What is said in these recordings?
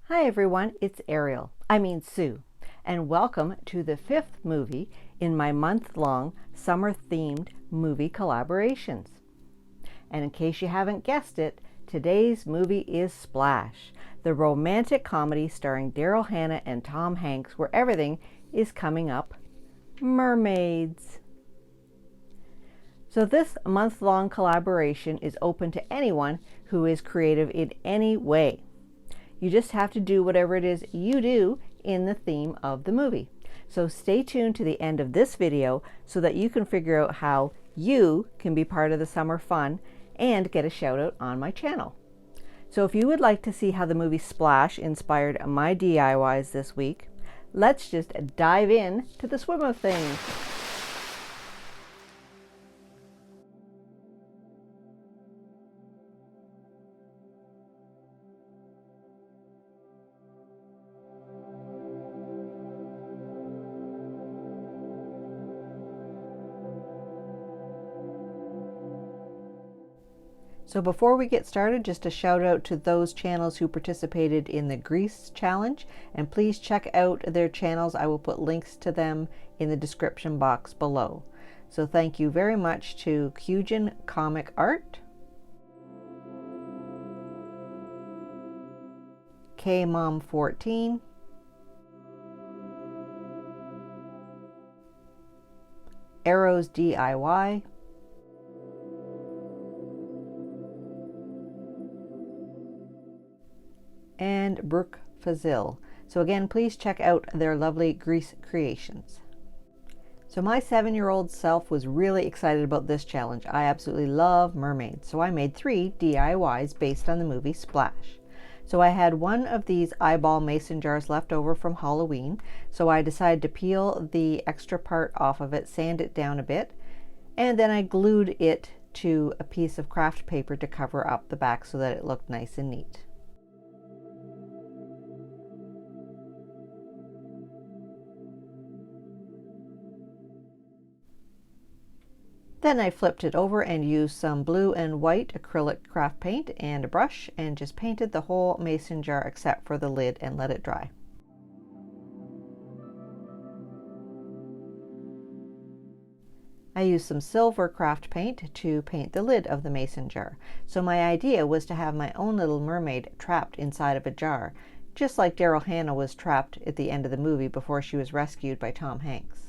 Hi everyone, it's Sue, and welcome to the fifth movie in my month-long summer-themed movie collaborations. And in case you haven't guessed it, today's movie is Splash, the romantic comedy starring Daryl Hannah and Tom Hanks where everything is coming up mermaids. So this month-long collaboration is open to anyone who is creative in any way. You just have to do whatever it is you do in the theme of the movie. So stay tuned to the end of this video so that you can figure out how you can be part of the summer fun and get a shout out on my channel. So if you would like to see how the movie Splash inspired my DIYs this week, let's just dive in to the swim of things. So before we get started, just a shout out to those channels who participated in the Grease challenge, and please check out their channels. I will put links to them in the description box below. So thank you very much to Eugene Comic Art, KMom14, Arrows DIY, and Brooke Fazil. So again, please check out their lovely Grease creations. So my 7-year-old self was really excited about this challenge. I absolutely love mermaids, so I made 3 DIYs based on the movie Splash. So I had one of these eyeball mason jars left over from Halloween, so I decided to peel the extra part off of it, sand it down a bit, and then I glued it to a piece of craft paper to cover up the back so that it looked nice and neat. Then I flipped it over and used some blue and white acrylic craft paint and a brush and just painted the whole mason jar except for the lid and let it dry. I used some silver craft paint to paint the lid of the mason jar. So my idea was to have my own little mermaid trapped inside of a jar, just like Daryl Hannah was trapped at the end of the movie before she was rescued by Tom Hanks.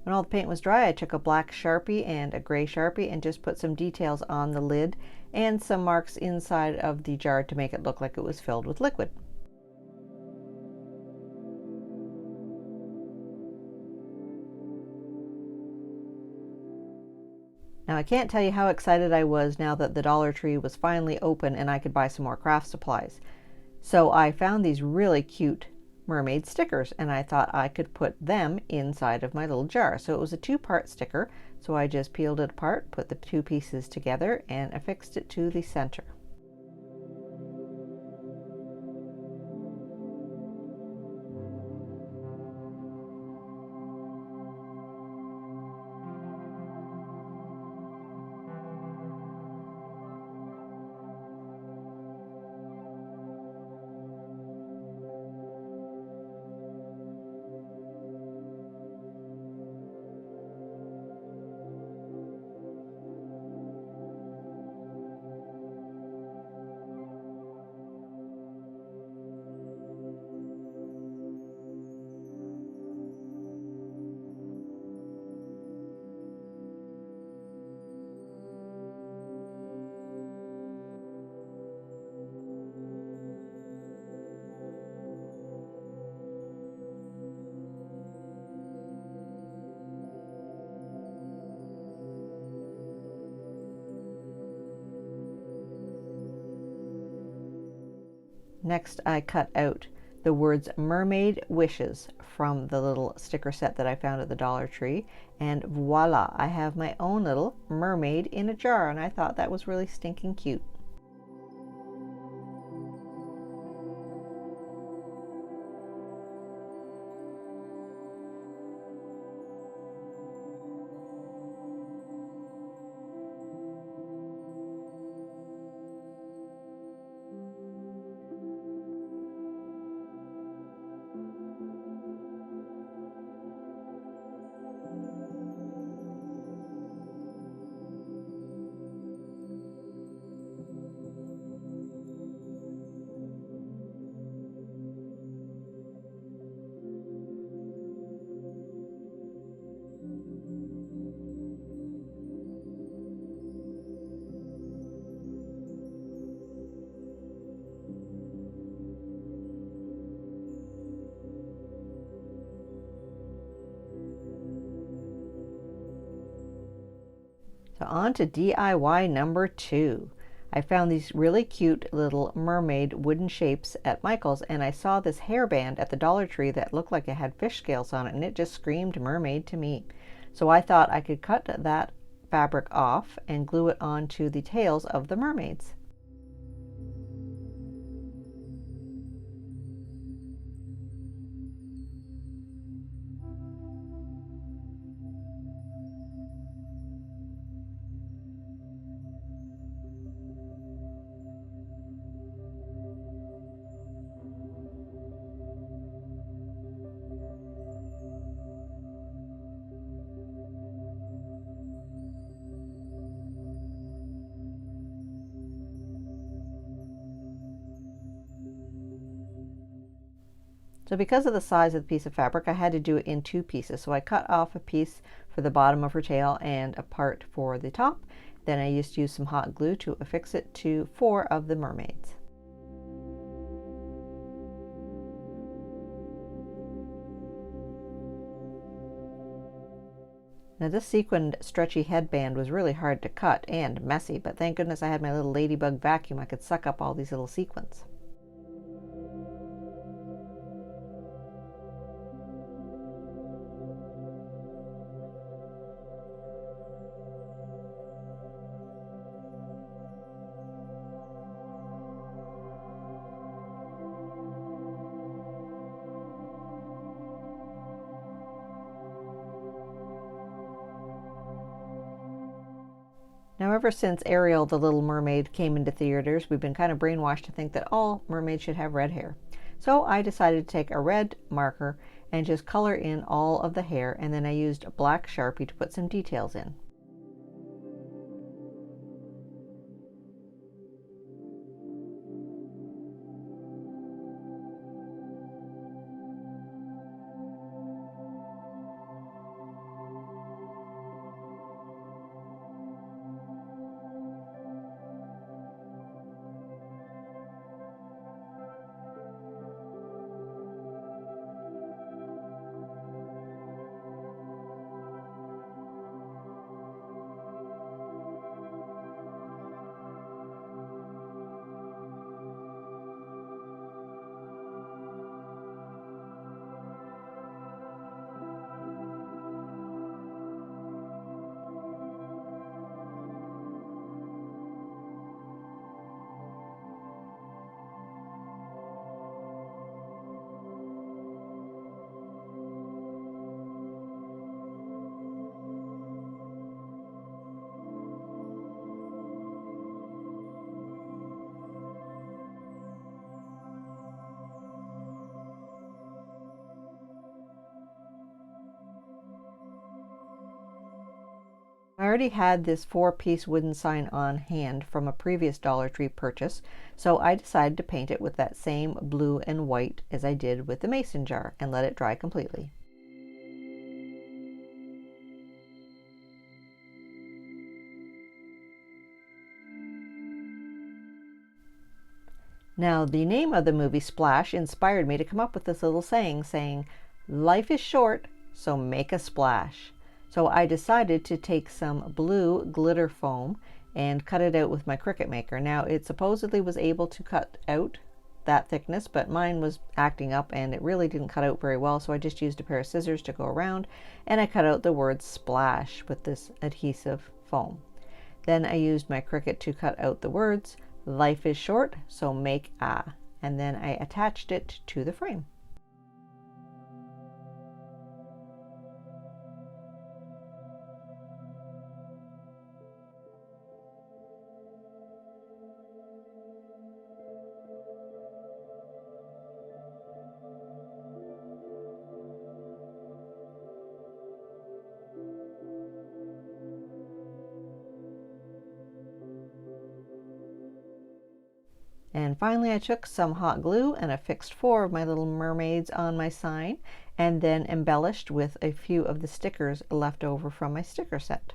When all the paint was dry, I took a black Sharpie and a gray Sharpie and just put some details on the lid and some marks inside of the jar to make it look like it was filled with liquid. Now I can't tell you how excited I was now that the Dollar Tree was finally open and I could buy some more craft supplies. So I found these really cute mermaid stickers and I thought I could put them inside of my little jar. So it was a 2-part sticker, so I just peeled it apart, put the 2 pieces together and affixed it to the center. Next, I cut out the words Mermaid Wishes from the little sticker set that I found at the Dollar Tree, and voila, I have my own little mermaid in a jar, and I thought that was really stinking cute. So on to DIY number 2. I found these really cute little mermaid wooden shapes at Michael's, and I saw this hairband at the Dollar Tree that looked like it had fish scales on it, and it just screamed mermaid to me. So I thought I could cut that fabric off and glue it onto the tails of the mermaids. So because of the size of the piece of fabric, I had to do it in 2 pieces. So I cut off a piece for the bottom of her tail and a part for the top. Then I used to use some hot glue to affix it to 4 of the mermaids. Now this sequined stretchy headband was really hard to cut and messy, but thank goodness I had my little ladybug vacuum. I could suck up all these little sequins. Now, ever since Ariel, the Little Mermaid, came into theaters, we've been kind of brainwashed to think that all mermaids should have red hair. So I decided to take a red marker and just color in all of the hair, and then I used a black Sharpie to put some details in. I already had this 4-piece wooden sign on hand from a previous Dollar Tree purchase, so I decided to paint it with that same blue and white as I did with the mason jar and let it dry completely. Now, the name of the movie, Splash, inspired me to come up with this little saying, "Life is short, so make a splash." So I decided to take some blue glitter foam and cut it out with my Cricut Maker. Now, it supposedly was able to cut out that thickness, but mine was acting up and it really didn't cut out very well, so I just used a pair of scissors to go around, and I cut out the word splash with this adhesive foam. Then I used my Cricut to cut out the words, life is short, so make a, and then I attached it to the frame. And finally I took some hot glue and affixed 4 of my little mermaids on my sign, and then embellished with a few of the stickers left over from my sticker set.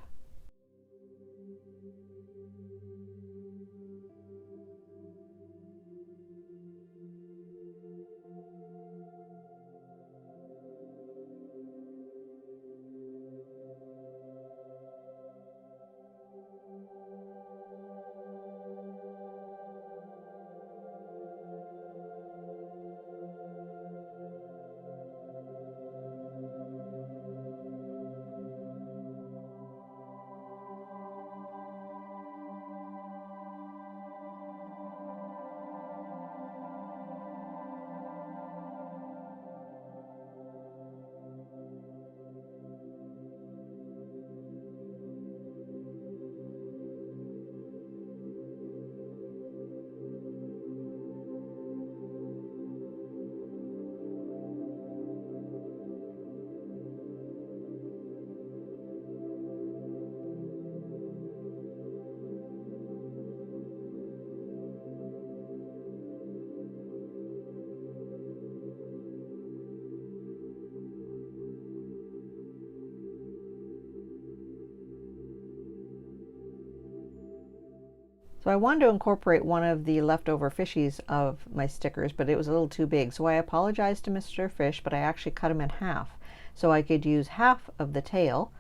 So I wanted to incorporate one of the leftover fishies of my stickers, but it was a little too big. So I apologized to Mr. Fish, but I actually cut him in half. So I could use half of the tail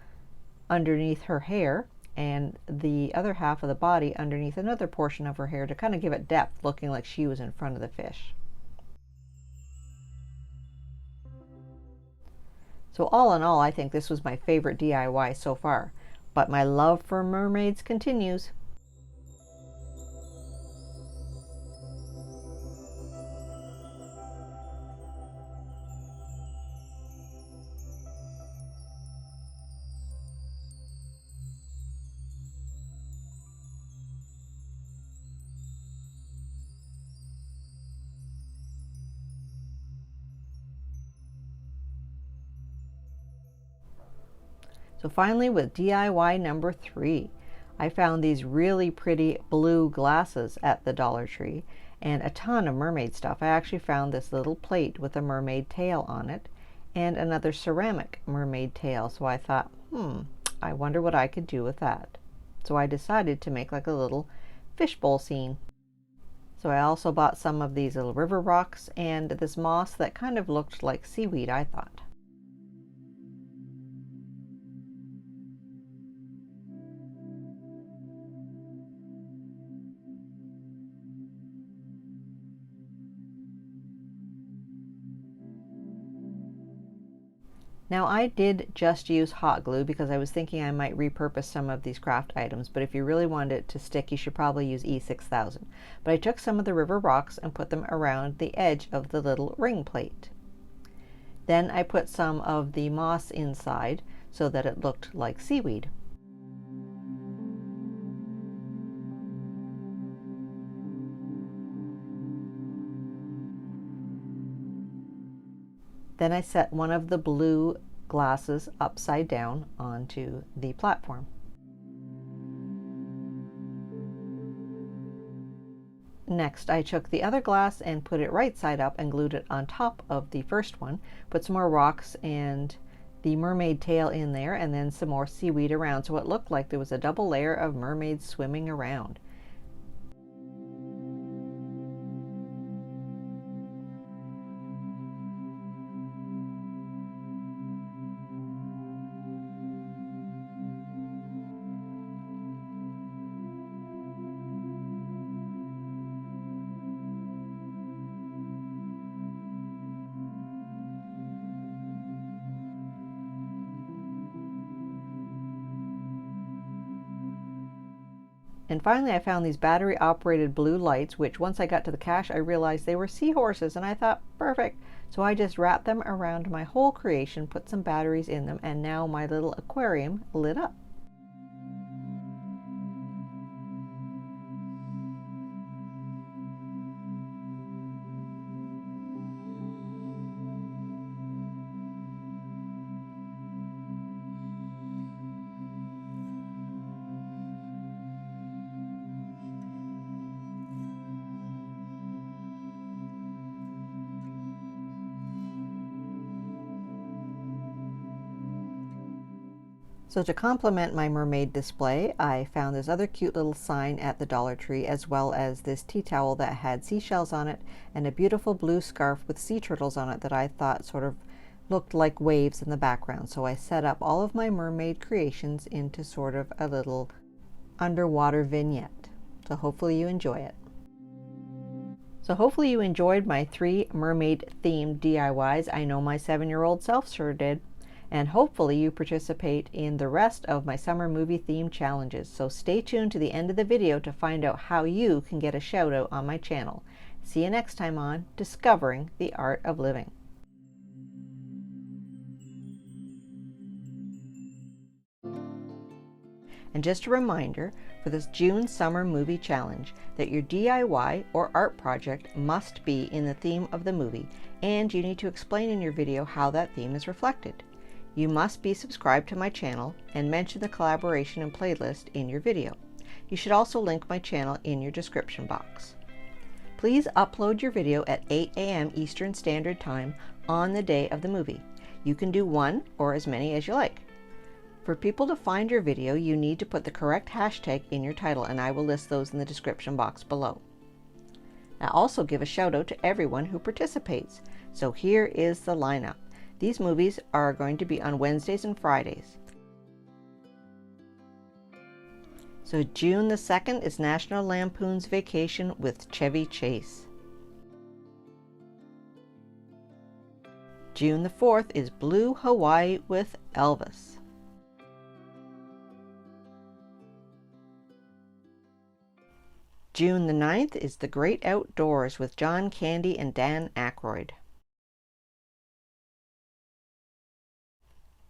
underneath her hair and the other half of the body underneath another portion of her hair to kind of give it depth, looking like she was in front of the fish. So all in all, I think this was my favorite DIY so far, but my love for mermaids continues. So finally, with DIY number 3, I found these really pretty blue glasses at the Dollar Tree and a ton of mermaid stuff. I actually found this little plate with a mermaid tail on it and another ceramic mermaid tail. So I thought, I wonder what I could do with that. So I decided to make like a little fishbowl scene. So I also bought some of these little river rocks and this moss that kind of looked like seaweed, I thought. Now I did just use hot glue because I was thinking I might repurpose some of these craft items, but if you really wanted it to stick, you should probably use E6000. But I took some of the river rocks and put them around the edge of the little ring plate. Then I put some of the moss inside so that it looked like seaweed. Then I set one of the blue glasses upside down onto the platform. Next, I took the other glass and put it right side up and glued it on top of the first one. Put some more rocks and the mermaid tail in there, and then some more seaweed around, so it looked like there was a double layer of mermaids swimming around. And finally I found these battery operated blue lights, which once I got to the cache I realized they were seahorses, and I thought, perfect. So I just wrapped them around my whole creation, put some batteries in them, and now my little aquarium lit up. So to complement my mermaid display, I found this other cute little sign at the Dollar Tree, as well as this tea towel that had seashells on it and a beautiful blue scarf with sea turtles on it that I thought sort of looked like waves in the background. So I set up all of my mermaid creations into sort of a little underwater vignette. So hopefully you enjoy it. So hopefully you enjoyed my 3 mermaid themed DIYs. I know my 7-year-old self sure did. And hopefully you participate in the rest of my summer movie theme challenges. So stay tuned to the end of the video to find out how you can get a shout out on my channel. See you next time on Discovering the Art of Living. And just a reminder for this June Summer Movie Challenge that your DIY or art project must be in the theme of the movie, and you need to explain in your video how that theme is reflected. You must be subscribed to my channel and mention the collaboration and playlist in your video. You should also link my channel in your description box. Please upload your video at 8 a.m. Eastern Standard Time on the day of the movie. You can do 1 or as many as you like. For people to find your video, you need to put the correct hashtag in your title, and I will list those in the description box below. I also give a shout out to everyone who participates. So here is the lineup. These movies are going to be on Wednesdays and Fridays. So June the 2nd is National Lampoon's Vacation with Chevy Chase. June the 4th is Blue Hawaii with Elvis. June the 9th is The Great Outdoors with John Candy and Dan Aykroyd.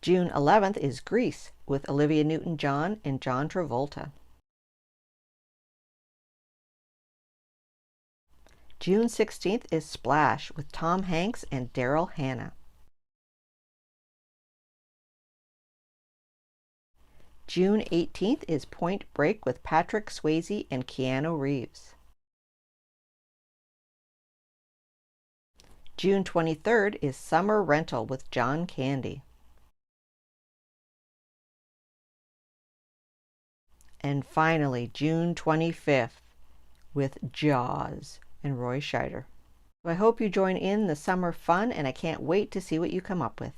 June 11th is Grease with Olivia Newton-John and John Travolta. June 16th is Splash with Tom Hanks and Daryl Hannah. June 18th is Point Break with Patrick Swayze and Keanu Reeves. June 23rd is Summer Rental with John Candy. And finally, June 25th with Jaws and Roy Scheider. I hope you join in the summer fun, and I can't wait to see what you come up with.